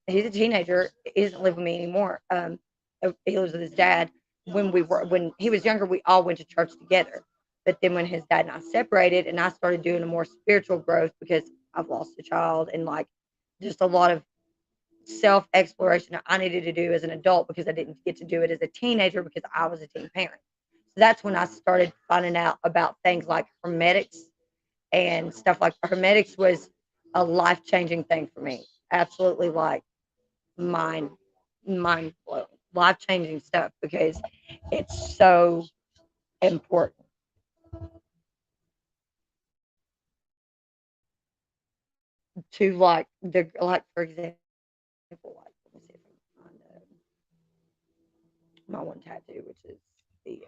he's a teenager. He doesn't live with me anymore. He lives with his dad. When he was younger, we all went to church together. But then when his dad and I separated, and I started doing a more spiritual growth because I've lost a child, and like just a lot of self exploration that I needed to do as an adult because I didn't get to do it as a teenager because I was a teen parent. So that's when I started finding out about things like hermetics and stuff. Like hermetics was a life changing thing for me. Absolutely, like mind mind blowing, life changing stuff because it's so important to, like, the, like, for example, like, let me see if I can find my one tattoo, which is the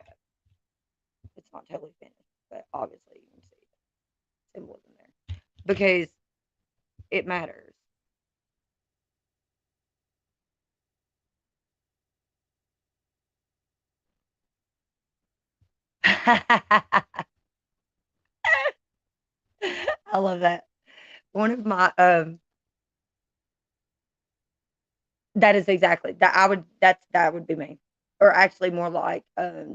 it's not totally finished, but obviously you can see the symbolism there because it matters. I love that. One of my that is exactly that. I would that would be me, or actually more like a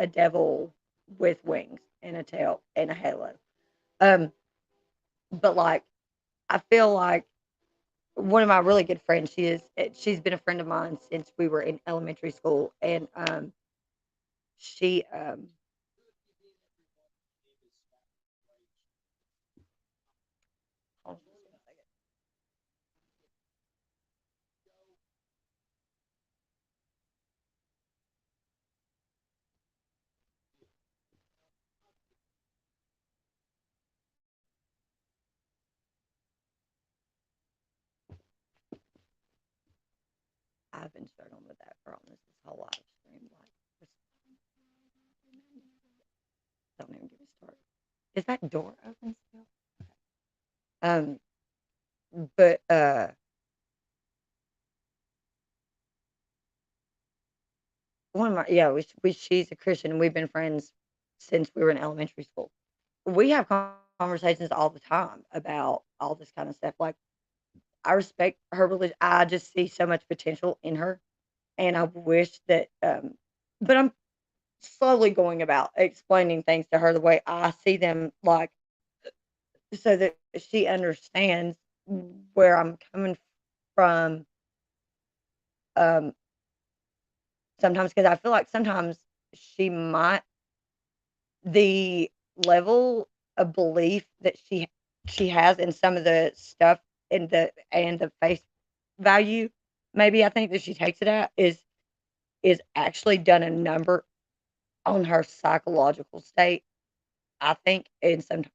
devil with wings and a tail and a halo. Um, but like I feel like one of my really good friends, she's been a friend of mine since we were in elementary school, and she hold on just a second. I've been struggling with that for almost this whole live stream. Like, don't even get me started. Is that door open still? Um, but one of my yeah, she's a Christian and we've been friends since we were in elementary school. We have conversations all the time about all this kind of stuff. Like I respect her religion. I just see so much potential in her, and I wish that. But I'm slowly going about explaining things to her the way I see them, like so that she understands where I'm coming from. Um, Sometimes because I feel like sometimes she might the level of belief that she has in some of the stuff in the face value, maybe I think that she takes it at is actually done a number on her psychological state, I think, and sometimes.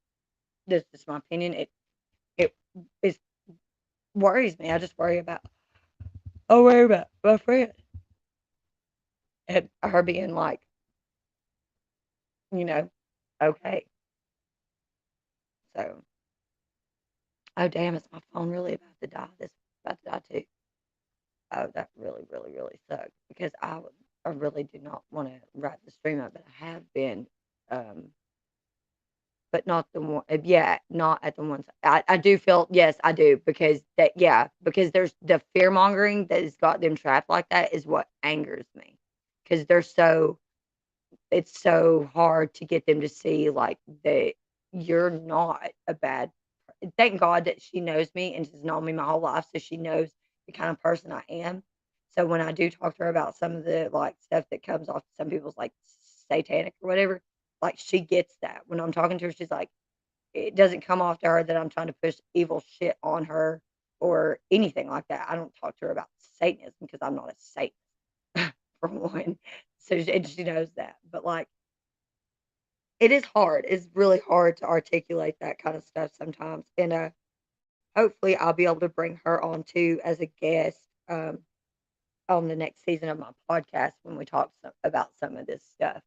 This is my opinion. It is worries me. I worry about my friend and her being like, you know, okay. So, oh damn, is my phone really about to die? This about to die too. Oh, that really, really, really sucked because I really do not want to wrap the stream up, but I have been, um, but not the one. Yeah, not at the ones. I do feel yes, I do because that yeah because there's the fear mongering that has got them trapped like that is what angers me because they're so it's so hard to get them to see like that you're not a bad thank God that she knows me and has known me my whole life, so she knows the kind of person I am. So when I do talk to her about some of the like stuff that comes off some people's like satanic or whatever, like she gets that. When I'm talking to her, she's like, it doesn't come off to her that I'm trying to push evil shit on her or anything like that. I don't talk to her about Satanism because I'm not a Satanist for one. So and she knows that. But like it is hard. It's really hard to articulate that kind of stuff sometimes. And hopefully I'll be able to bring her on too as a guest on the next season of my podcast when we talk about some of this stuff.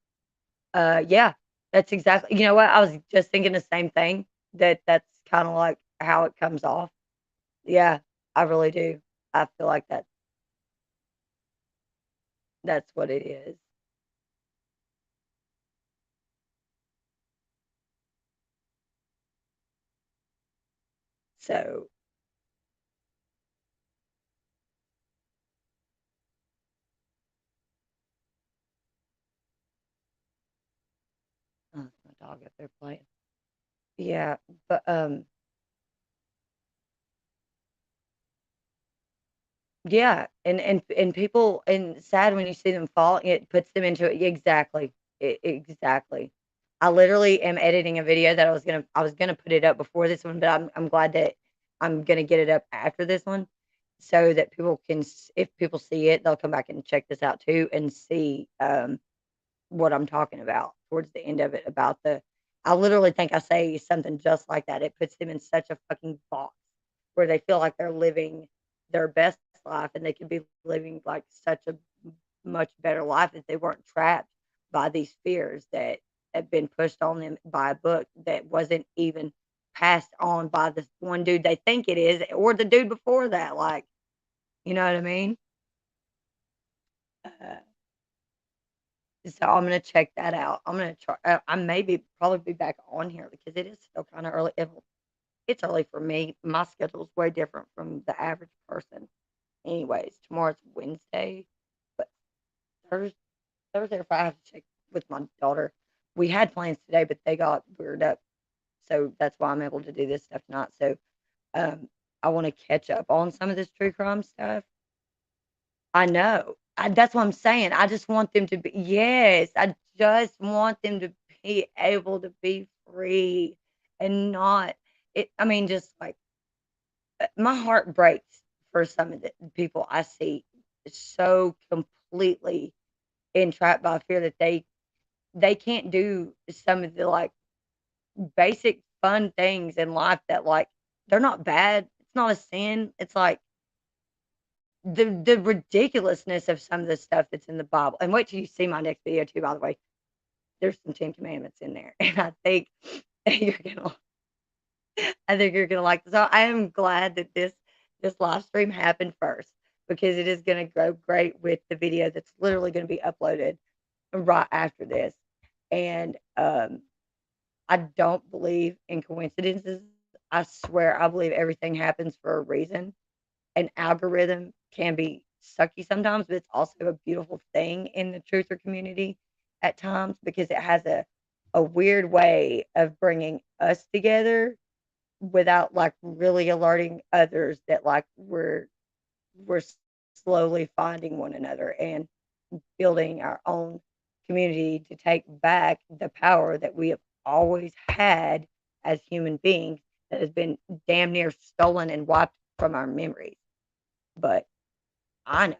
Yeah, that's exactly. You know what? I was just thinking the same thing. That's kind of like how it comes off. Yeah, I really do. I feel like that's what it is. So, my dog up there playing. Yeah, but yeah, and people and sad when you see them fall, it puts them into it exactly. Exactly. I literally am editing a video that I was gonna put it up before this one, but I'm glad that I'm gonna get it up after this one so that people can if people see it, they'll come back and check this out too and see what I'm talking about towards the end of it about the I literally think I say something just like that. It puts them in such a fucking box where they feel like they're living their best life and they could be living like such a much better life if they weren't trapped by these fears that have been pushed on them by a book that wasn't even passed on by the one dude they think it is or the dude before that. Like, you know what I mean? Uh, So I'm gonna check that out. I'm gonna try. I maybe probably be back on here because it is still kind of early. It's early for me. My schedule is way different from the average person. Anyways, tomorrow's Wednesday, but Thursday, Thursday or Friday, I have to check with my daughter. We had plans today, but they got weird up, so that's why I'm able to do this stuff tonight. So, um, I want to catch up on some of this true crime stuff. I know. That's what I'm saying. I just want them to be yes, I just want them to be able to be free and not I mean, just like my heart breaks for some of the people I see so completely entrapped by fear that they can't do some of the like basic fun things in life that like they're not bad. It's not a sin. It's like the ridiculousness of some of the stuff that's in the Bible. And wait till you see my next video too, by the way. There's some Ten Commandments in there. And you're gonna I think you're gonna like this. So I am glad that this live stream happened first because it is gonna go great with the video that's literally gonna be uploaded right after this. And I don't believe in coincidences. I swear I believe everything happens for a reason. An algorithm can be sucky sometimes, but it's also a beautiful thing in the truther community at times because it has a weird way of bringing us together without like really alerting others that like we're slowly finding one another and building our own community to take back the power that we have always had as human beings that has been damn near stolen and wiped from our memories. But I know,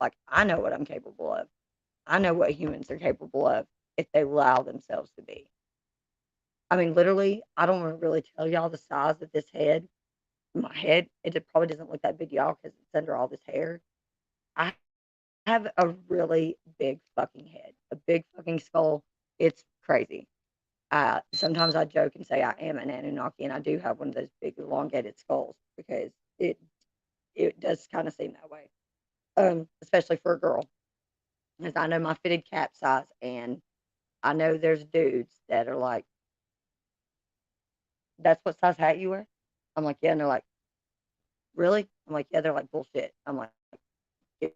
like, I know what I'm capable of. I know what humans are capable of if they allow themselves to be. I mean, literally, I don't wanna really tell y'all the size of this head. My head, probably doesn't look that big to y'all because it's under all this hair. I have a really big fucking head, a big fucking skull. It's crazy. Sometimes I joke and say I am an Anunnaki, and I do have one of those big elongated skulls because it it does kind of seem that way, especially for a girl. Because I know my fitted cap size, and I know there's dudes that are like, "That's what size hat you wear?" I'm like, "Yeah," and they're like, "Really?" I'm like, "Yeah." They're like, "Bullshit." I'm like, "Give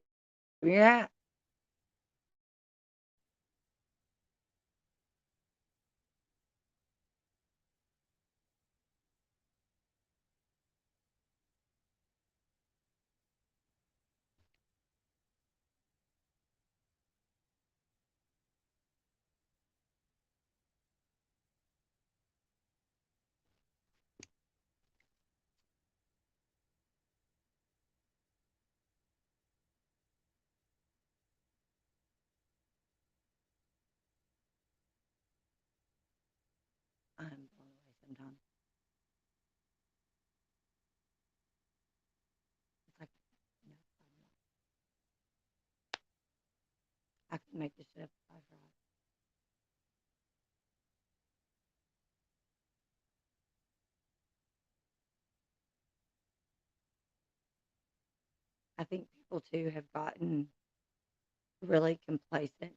me your hat." I'm blown away sometimes. It's like, no, I can make this shit up if I try. I think people too have gotten really complacent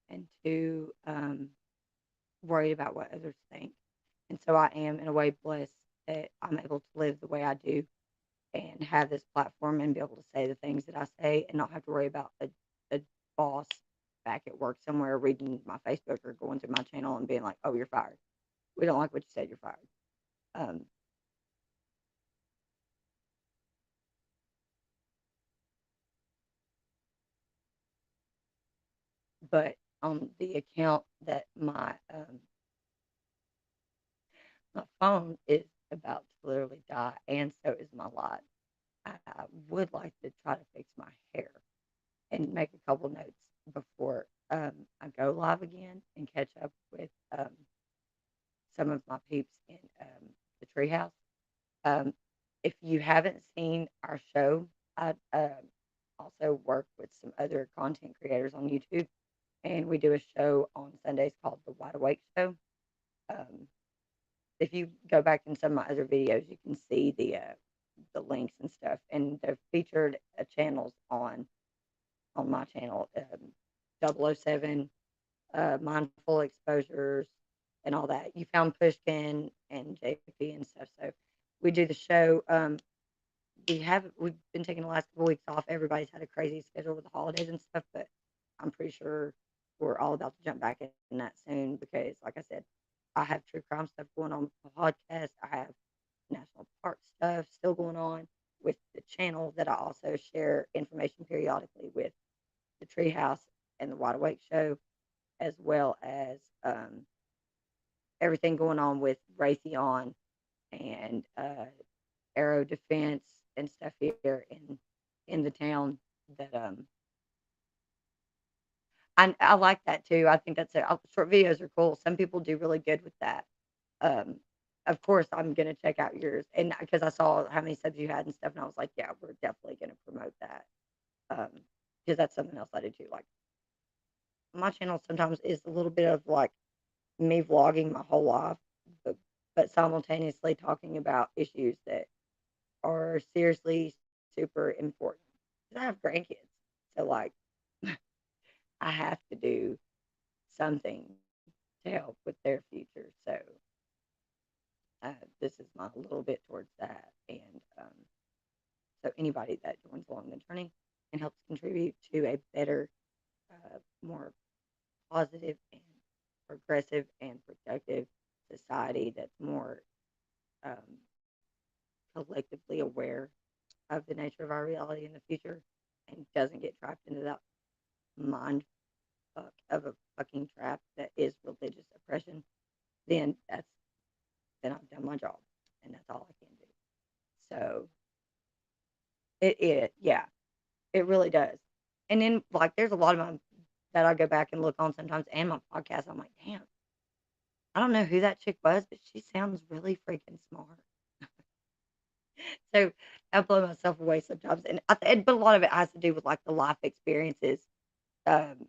and too worried about what others think. And so I am, in a way, blessed that I'm able to live the way I do and have this platform and be able to say the things that I say and not have to worry about a boss back at work somewhere reading my Facebook or going to my channel and being like, "Oh, you're fired. We don't like what you said. You're fired." Um, but on the account that my phone is about to literally die, and so is my light. I would like to try to fix my hair and make a couple notes before I go live again and catch up with some of my peeps in the treehouse. Um, if you haven't seen our show, I also work with some other content creators on YouTube, and we do a show on Sundays called The Wide Awake Show. Um, if you go back in some of my other videos, you can see the links and stuff, and they're featured channels on my channel, 007, mindful exposures, and all that. You found Pushkin and JP and stuff. So we do the show. We've been taking the last couple weeks off. Everybody's had a crazy schedule with the holidays and stuff, but I'm pretty sure we're all about to jump back in that soon because, like I said, I have true crime stuff going on with the podcast. I have national park stuff still going on with the channel that I also share information periodically with the Treehouse and the Wide Awake Show, as well as everything going on with Raytheon and Aero Defense and stuff here in the town. That I like that too. I think short videos are cool. Some people do really good with that. Um, of course, I'm gonna check out yours, and because I saw how many subs you had and stuff, and I was like, yeah, we're definitely gonna promote that. Because that's something else I do too. Like my channel sometimes is a little bit of like me vlogging my whole life, but, but simultaneously talking about issues that are seriously super important. 'Cause I have grandkids, so like I have to do something to help with their future. So this is my little bit towards that, and so anybody that joins along the journey and helps contribute to a better, more positive and progressive and productive society that's more um, collectively aware of the nature of our reality in the future and doesn't get trapped into that mind fuck of a fucking trap that is religious oppression, then then I've done my job and that's all I can do. So yeah, it really does. And then like there's a lot of them that I go back and look on sometimes and my podcast. I'm like, damn, I don't know who that chick was, but she sounds really freaking smart. So I blow myself away sometimes, and but a lot of it has to do with like the life experiences um,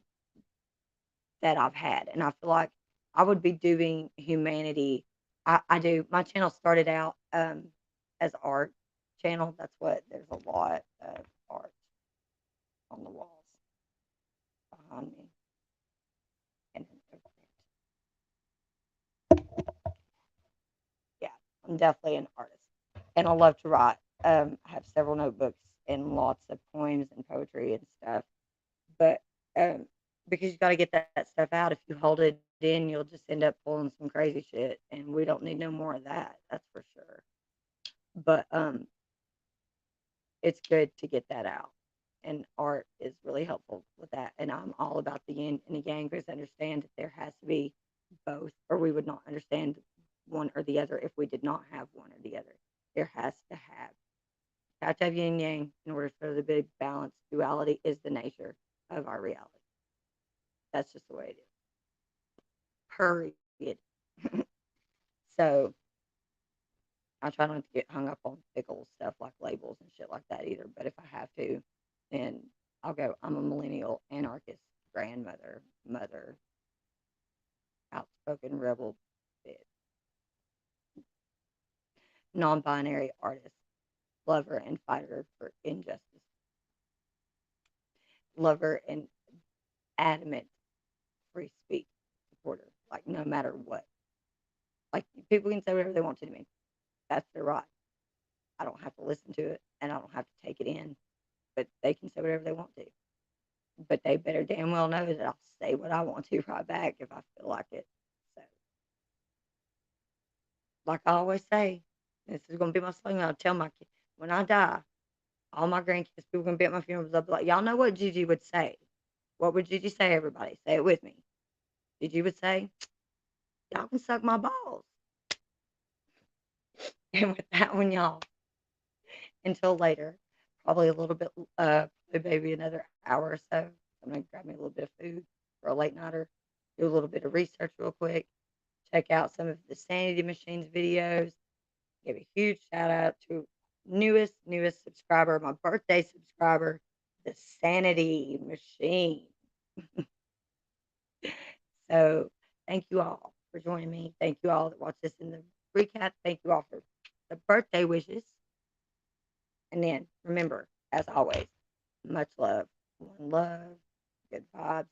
that I've had, and I feel like I would be doing humanity. I do. My channel started out as art channel. That's what there's a lot of art on the walls behind me, and over there. Yeah, I'm definitely an artist, and I love to write. I have several notebooks and lots of poems and poetry and stuff. But um, because you got to get that stuff out. If you hold it in, you'll just end up pulling some crazy shit, and we don't need no more of that. That's for sure. But it's good to get that out, and art is really helpful with that. And I'm all about the yin and the yang because I understand that there has to be both, or we would not understand one or the other if we did not have one or the other. There has to have yin and yang in order for the big balance. Duality is the nature of our reality. That's just the way it is. Period. So I try not to get hung up on fickle stuff like labels and shit like that either. But if I have to, then I'll go. I'm a millennial anarchist, grandmother, mother, outspoken rebel, bitch, non-binary artist, lover and fighter for injustice, lover and adamant free speech supporter. Like no matter what, like people can say whatever they want to me. That's their right. I don't have to listen to it, and I don't have to take it in. But they can say whatever they want to. But they better damn well know that I'll say what I want to right back if I feel like it. So, like I always say, this is going to be my slogan. I'll tell my kids when I die, all my grandkids, people going to be at my funerals. They'll be like, y'all know what Gigi would say. What would Gigi say, everybody? Say it with me. Gigi would say, y'all can suck my balls. And with that one, y'all, until later, probably a little bit, maybe another hour or so. I'm going to grab me a little bit of food for a late nighter, do a little bit of research real quick, check out some of the Sanity Machines videos. Give a huge shout out to newest subscriber, my birthday subscriber, the Sanity Machine. So thank you all for joining me. Thank you all that watched this in the recap. Thank you all for the birthday wishes. And then remember, as always, much love, one love, good vibes.